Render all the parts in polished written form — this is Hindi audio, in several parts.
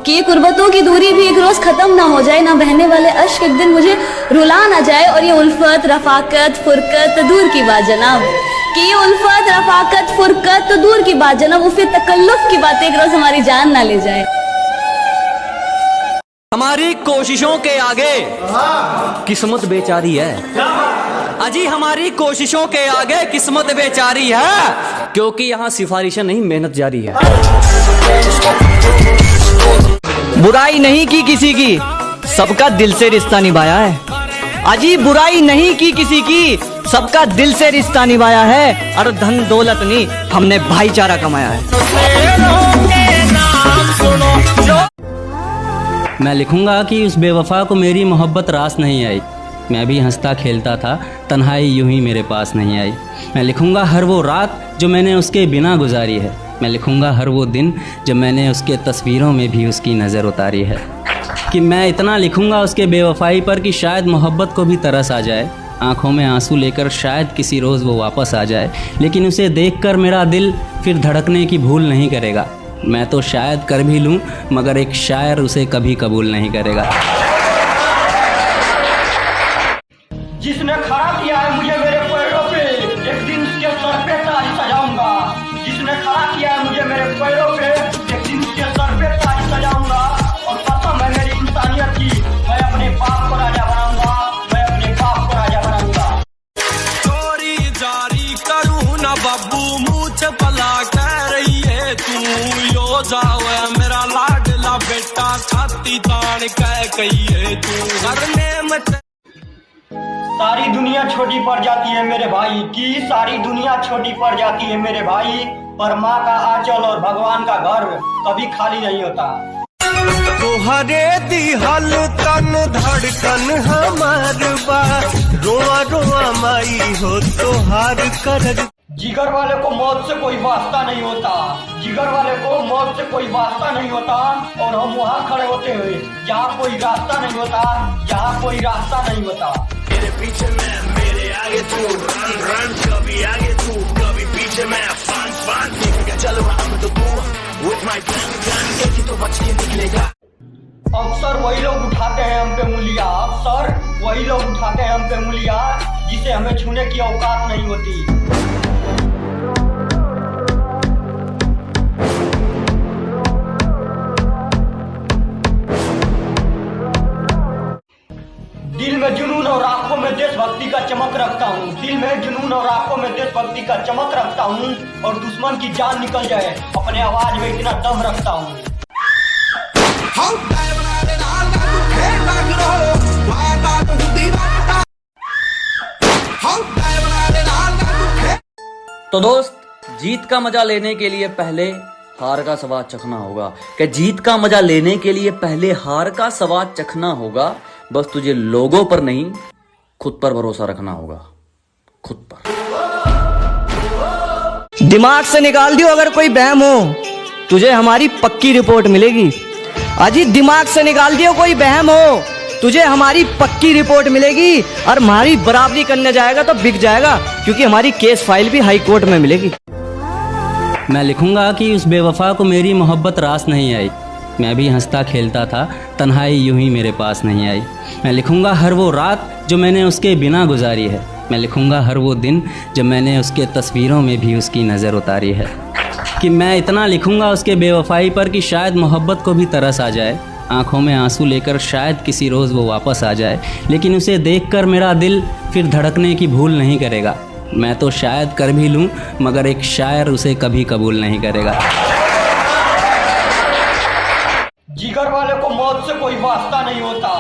कि ये कुर्बतों की दूरी भी एक रोज खत्म ना हो जाए, ना बहने वाले अश्क एक दिन मुझे रुला ना जाए। और ये उल्फत रफाकत फुरकत तो दूर की बात जनाब, कि ये उल्फत रफाकत फुरकत तो दूर की बात जनाब, वो फिर तकल्लुफ की बातें एक रोज हमारी जान ना ले जाए। हमारी कोशिशों के आगे किस्मत बेचारी है, अजी हमारी कोशिशों के आगे किस्मत बेचारी है, क्योंकि यहाँ सिफारिशें नहीं मेहनत जारी है। बुराई नहीं की किसी की, सबका दिल से रिश्ता निभाया है। अजी बुराई नहीं की किसी की, सबका दिल से रिश्ता निभाया है। और धन दौलत नहीं, हमने भाईचारा कमाया है। मैं लिखूंगा कि उस बेवफा को मेरी मोहब्बत रास नहीं आई, मैं भी हंसता खेलता था, तन्हाई यूं ही मेरे पास नहीं आई। मैं लिखूंगा हर वो रात जो मैंने उसके बिना गुजारी है, मैं लिखूंगा हर वो दिन जब मैंने उसके तस्वीरों में भी उसकी नज़र उतारी है। कि मैं इतना लिखूंगा उसके बेवफाई पर कि शायद मोहब्बत को भी तरस आ जाए, आंखों में आंसू लेकर शायद किसी रोज़ वो वापस आ जाए। लेकिन उसे देखकर मेरा दिल फिर धड़कने की भूल नहीं करेगा। मैं तो शायद कर भी लूँ, मगर एक शायर उसे कभी कबूल नहीं करेगा। जिसने खड़ा किया है मुझे मेरे पैरों पे, एक दिन उसके सर पे ताज सजाऊंगा। जिसने खड़ा किया है मुझे मेरे पैरों पे, एक दिन उसके सर पे ताज सजाऊंगा। और कसम है मेरी इंसानियत की, मैं अपने बाप को राजा बनाऊंगा, मैं अपने बाप को राजा बनाऊंगा। चोरी जारी करूँ ना बाबू, मुझे भला कह रही है तू, यो जावे मेरा लाडला बेटा, छाती तान कह कहिए तू, करने में सारी दुनिया छोटी पड़ जाती है मेरे भाई की, सारी दुनिया छोटी पड़ जाती है मेरे भाई, पर माँ का आंचल और भगवान का घर कभी खाली नहीं होता। तोहरे दिहल तन धड़कन हमार बा, रोआ रोआ माई हो तोहार कर। जिगर वाले को मौत से कोई वास्ता नहीं होता, जिगर वाले को मौत से कोई वास्ता नहीं होता। और हम वहाँ खड़े होते हुए जहाँ कोई रास्ता नहीं होता, जहाँ कोई रास्ता नहीं होता। मेरे पीछे मैं, मेरे आगे तू, रन रन, कभी आगे तू, कभी पीछे मैं, फान फान, ठीक है चलो हम तो तू, with my gun gun, एक ही तो बच के निकलेगा। अक्सर वही लोग उठाते हैं हम पे उंगलियां, अक्सर वही लोग उठाते हैं हम पे उंगलियां, जिसे हमें छूने की औकात नहीं होती। दिल में जुनून और आंखों में देशभक्ति का चमक रखता हूँ, दिल में जुनून और आंखों में देशभक्ति का चमक रखता हूँ। और दुश्मन की जान निकल जाए अपने आवाज में इतना दम रखता हूँ। तो दोस्त, जीत का मजा लेने के लिए पहले हार का स्वाद चखना होगा। कि जीत का मजा लेने के लिए पहले हार का स्वाद चखना होगा। बस तुझे लोगों पर नहीं, खुद पर भरोसा रखना होगा, खुद पर। दिमाग से निकाल दियो अगर कोई बहम हो, तुझे हमारी पक्की रिपोर्ट मिलेगी। अजी दिमाग से निकाल दियो कोई बहम हो, तुझे हमारी पक्की रिपोर्ट मिलेगी। और हमारी बराबरी करने जाएगा तो बिक जाएगा, क्योंकि हमारी केस फाइल भी हाई कोर्ट में मिलेगी। मैं लिखूंगा कि उस बेवफा को मेरी मोहब्बत रास नहीं आई, मैं भी हंसता खेलता था, तन्हाई यूं ही मेरे पास नहीं आई। मैं लिखूंगा हर वो रात जो मैंने उसके बिना गुजारी है, मैं लिखूंगा हर वो दिन जब मैंने उसके तस्वीरों में भी उसकी नज़र उतारी है। कि मैं इतना लिखूंगा उसके बेवफाई पर कि शायद मोहब्बत को भी तरस आ जाए, आंखों में आंसू लेकर शायद किसी रोज़ वो वापस आ जाए। लेकिन उसे देखकर मेरा दिल फिर धड़कने की भूल नहीं करेगा। मैं तो शायद कर भी लूँ, मगर एक शायर उसे कभी कबूल नहीं करेगा। जिगर वाले को मौत से कोई वास्ता नहीं होता,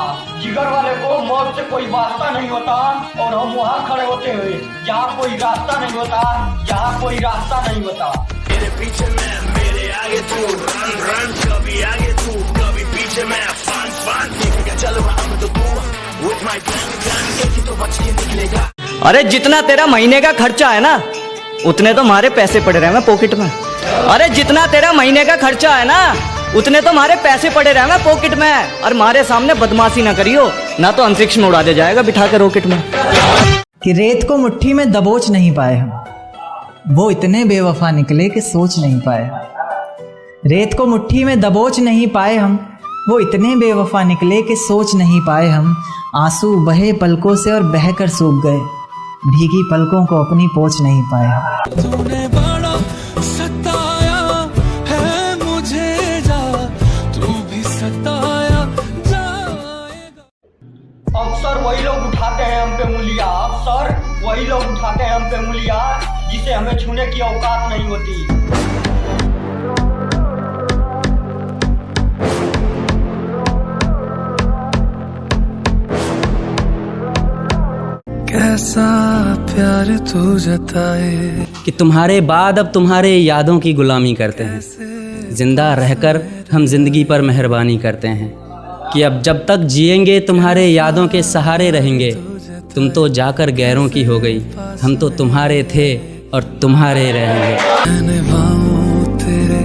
जिगर वाले को मौत से कोई वास्ता नहीं होता। और हम वहाँ खड़े होते हुए जहाँ कोई रास्ता नहीं होता, जहाँ कोई रास्ता नहीं होता। मेरे पीछे मैं, मेरे आगे तू, रन रन, कभी आगे तू, कभी पीछे मैं, फान फान, ठीक है चलो हम तो तू, with my gun gun, एक ही तो बच के निकलेगा। अरे जितना तेरा महीने का खर्चा है ना, उतने तो हमारे पैसे पड़े रहे पॉकेट में। अरे जितना तेरा महीने का खर्चा है ना, उतने तो हमारे पैसे पड़े रहेंगे पॉकेट में। और हमारे सामने बदमाशी ना करियो, ना तो अंतरिक्ष में उड़ा दे जाएगा बिठा के रॉकेट में। कि रेत को मुट्ठी में दबोच नहीं पाए हम, वो इतने बेवफा निकले कि सोच नहीं पाए। रेत को मुट्ठी में दबोच नहीं पाए हम, वो इतने बेवफा निकले कि सोच नहीं पाए हम। आंसू बहे पलकों से और बहकर सूख गए, भीगी पलकों को अपनी पोंछ नहीं पाए हम। तूने बड़ा सताया है मुझे, जा तू भी सताया जाएगा। अक्सर वही लोग उठाते हैं हम पे उंगलियां, अक्सर वही लोग उठाते हैं हम पे उंगलियां, जिसे हमें छूने की औकात नहीं होती। कैसा प्यार तू जताए कि तुम्हारे बाद अब तुम्हारे यादों की गुलामी करते हैं। जिंदा रहकर हम जिंदगी पर मेहरबानी करते हैं कि अब जब तक जिएंगे तुम्हारे यादों के सहारे रहेंगे। तुम तो जाकर गैरों की हो गई, हम तो तुम्हारे थे और तुम्हारे रहेंगे। निभाऊं तेरे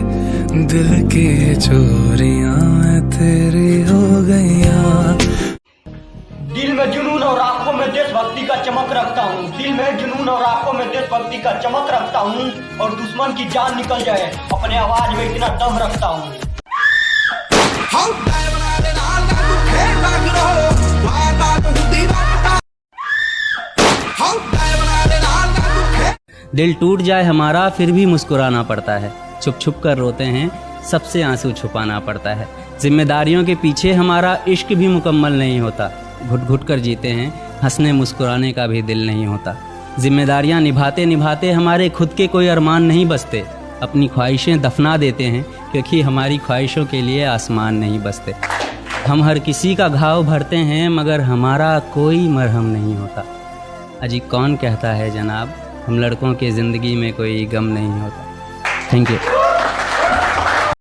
दिल की चोरियां तेरी हो गईयां। दिल में जुनून और आंखों में देशभक्ति का चमक रखता हूँ, दिल में जुनून और आंखों में देशभक्ति का चमक रखता हूँ, और दुश्मन की जान निकल जाए अपने आवाज में इतना दम रखता हूँ। दिल टूट जाए हमारा फिर भी मुस्कुराना पड़ता है, छुप छुप कर रोते हैं सबसे आंसू छुपाना पड़ता है। जिम्मेदारियों के पीछे हमारा इश्क भी मुकम्मल नहीं होता, घुट घुट कर जीते हैं, हंसने मुस्कुराने का भी दिल नहीं होता। जिम्मेदारियां निभाते निभाते हमारे खुद के कोई अरमान नहीं बसते, अपनी ख्वाहिशें दफना देते हैं क्योंकि हमारी ख्वाहिशों के लिए आसमान नहीं बसते। हम हर किसी का घाव भरते हैं मगर हमारा कोई मरहम नहीं होता। अजी कौन कहता है जनाब हम लड़कों की ज़िंदगी में कोई गम नहीं होता। Thank you.